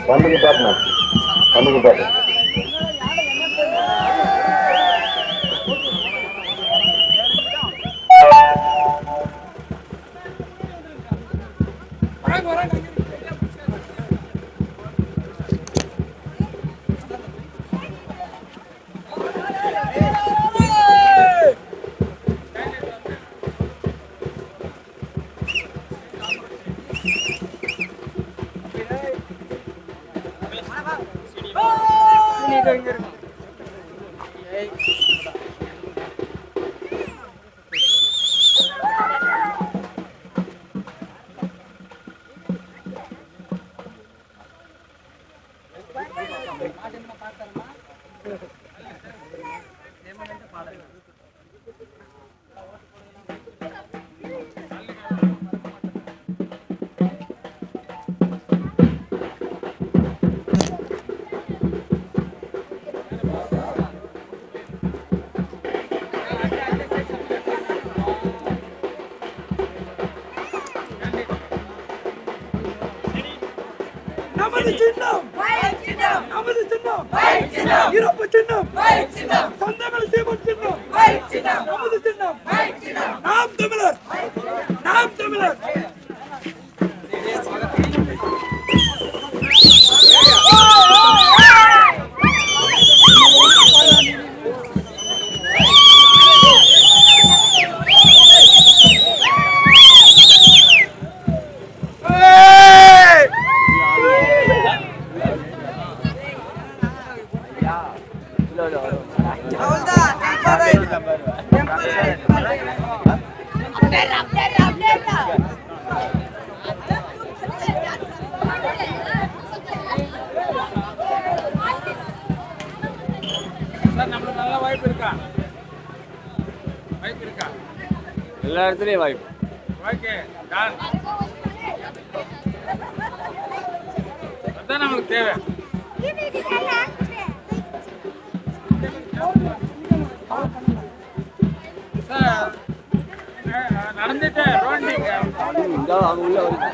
வந்துக்கு பாட்டணும் வந்துக்கு பாட்டு நமது சின்னம் நமது சின்னம் இருப்பு சின்னம் சொந்தங்கள் சீமன் சின்னம் நமது சின்னம் நாம் தமிழர் நாம் தமிழர் எல்லா இடத்துலயும் வாய்ப்பு அதான் நம்மளுக்கு தேவை. நடந்துட்டு உள்ள வருது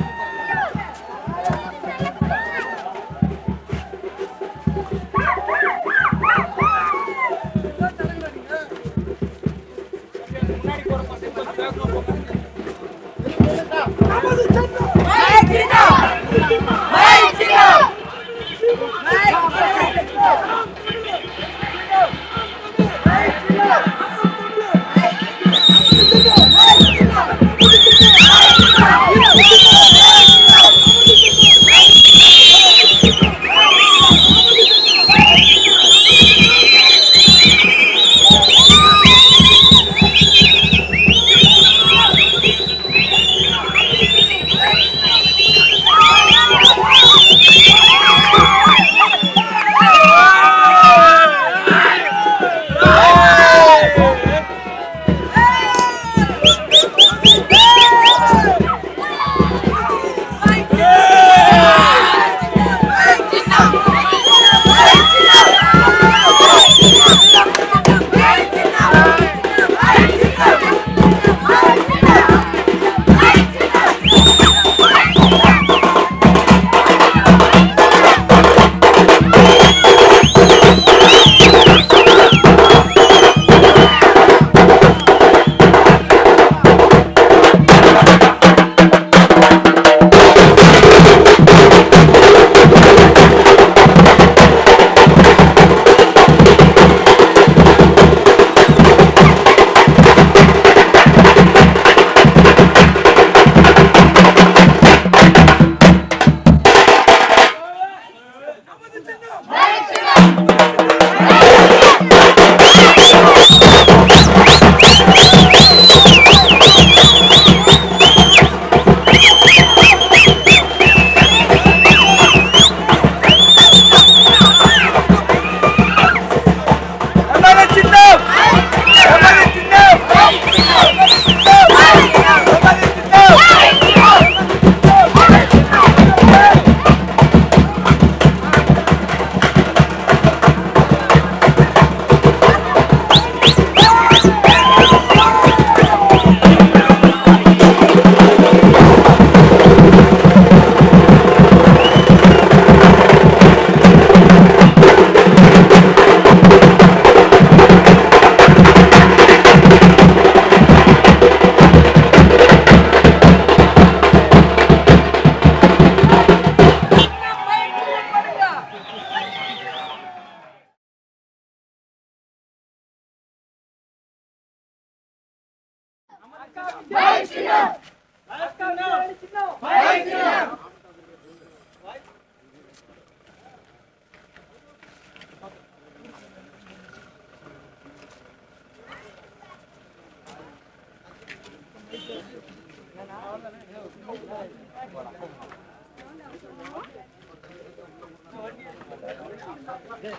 மக்களுக்கு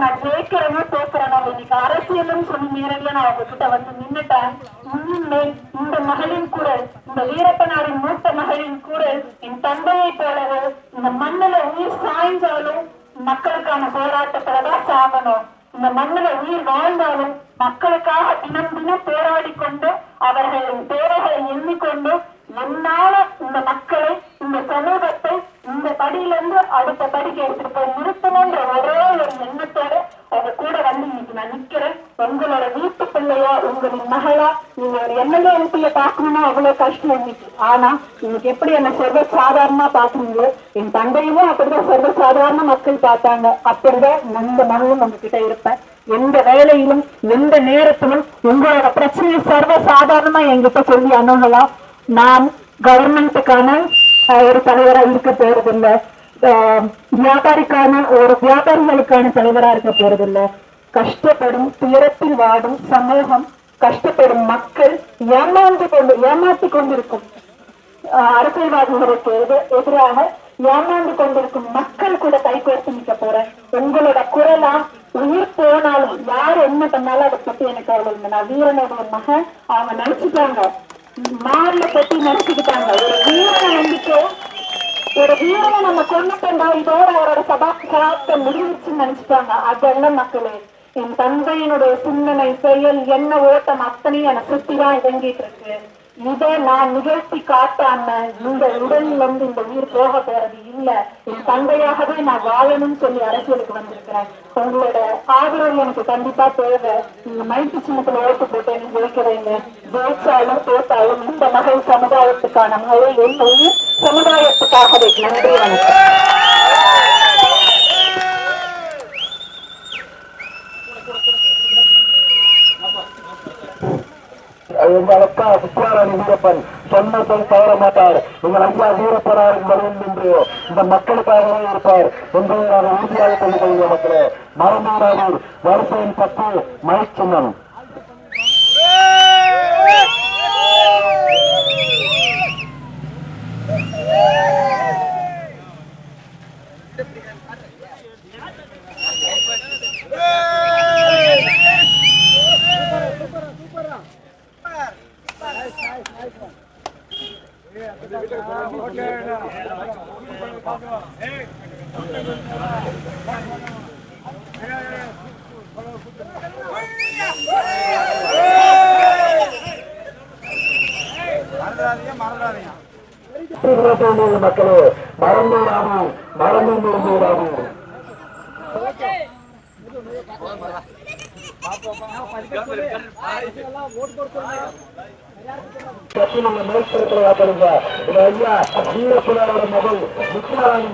நான் ஜெயிக்கிறேனோ தோக்குறேனோ இன்னைக்கு அரசியலும் சொல்லி நேரடியா நான் உங்ககிட்ட வந்து நின்னுட்டேன். இன்னும் இந்த மகளின் குரல், இந்த வீரப்பனாரின் மூத்த மகளின் குரல் என் தந்தையை போலவே இந்த மண்ணுல உயிர் சாய்ந்தாலும் மக்களுக்கான போராட்டத்துலதான் சாகணும். இந்த மண்ணுல உயிர் வாழ்ந்தாலும் மக்களுக்காக தினம் தினம் போராடி கொண்டு அவர்களின் தேவைகளை எண்ணிக்கொண்டு என்னால இந்த மக்களை, இந்த சமூகத்தை இந்த படியிலிருந்து அடுத்த படிக்கு எடுத்துட்டு போய் நிறுத்தணும்ன்ற ஒரே ஒரு எண்ணத்தோட அவங்க கூட வந்து இன்னைக்கு நான் நிக்கிறேன். உங்களோட வீட்டு பிள்ளையா, உங்களின் மகளா, நீங்க ஒரு எம்எல்ஏ எம்பிய பாக்கணும்னா அவ்வளவு கஷ்டம் இன்னைக்கு. ஆனா இன்னைக்கு எப்படி என்ன சர்வ சாதாரணமா பாக்குறீங்களோ, என் தந்தையும் அப்படிதான் சர்வ சாதாரண மக்கள் பார்த்தாங்க. அப்படிதான் இந்த மகளும் உங்ககிட்ட இருப்பேன். எந்த வேலையிலும் எந்த நேரத்திலும் உங்களோட பிரச்சனையை சர்வ சாதாரணமா என்கிட்ட சொல்லி அணுகலாம். நான் கவர்மெண்ட்டுக்கான ஒரு தலைவரா இருக்க போறதில்லை, வியாபாரிகளுக்கான தலைவரா இருக்க போறதில்லை. கஷ்டப்படும் துயரத்தில் வாடும் சமூகம், கஷ்டப்படும் மக்கள், ஏமாற்றி கொண்டிருக்கும் அரசியல்வாதிகளுக்கு எதிராக ஏமாந்து கொண்டிருக்கும் மக்கள் கூட கைகோர்த்து நிற்க போறேன். உங்களோட குரலா உயிர் போனாலும் யார் என்ன பண்ணாலும் அதை பத்தி எனக்கு அவ்வளவு இல்லை. நான் வீரனுடைய மகன், அவங்க நினைச்சுட்டாங்க மாறில பத்தி நினைச்சுக்கிட்டாங்க. ஒரு வீரனை நம்ம கொண்டுட்டா இதோட அவரோட சபாப்த முடிஞ்சிருச்சுன்னு நினைச்சுட்டாங்க. அதெல்லாம் மக்களே, என் தந்தையினுடைய சிந்தனை, செயல், என்ன ஓட்டம் அத்தனையும் என்னை சுத்திதான் இறங்கிட்டு இருக்கு. இதை நான் நிகழ்த்தி காட்டாம இந்த உடல்ல இருந்து இந்த உயிர் போக போறது இல்ல. என் தந்தையாகவே நான் வாழணும்னு சொல்லி அரசியலுக்கு வந்திருக்கிறேன். உங்களோட ஆதரவு எனக்கு கண்டிப்பா தேவை. நீங்க மைக்கு சின்னத்துல ஓட்டு போட்டு எனக்கு ஜெயிக்கிறீங்க. ஜெயிச்சாலும் தோத்தாலும் இந்த மகள் சமுதாயத்துக்கான மகள், என் உயிர் சமுதாயத்துக்காகவே. நன்றி, வணக்கம். எங்கள் அப்பா வித்யாராணி வீரப்பன் சொன்னதை தவற மாட்டார். எங்கள் ஐயா வீரப்பனாரின் வரும் என்று இந்த மக்களுக்காகவே இருப்பார் என்பதை நான் உறுதியாக சொல்லிக் கொள்கிற மக்களே. மரமாறாவூர் வரிசையின் 10 மைக் சின்னம். மக்களே, மறந்துடாமல் மேல்புறத்தில் வாக்களிங்க. ஐயா வீரப்புலரோட மகள் வித்யாராணி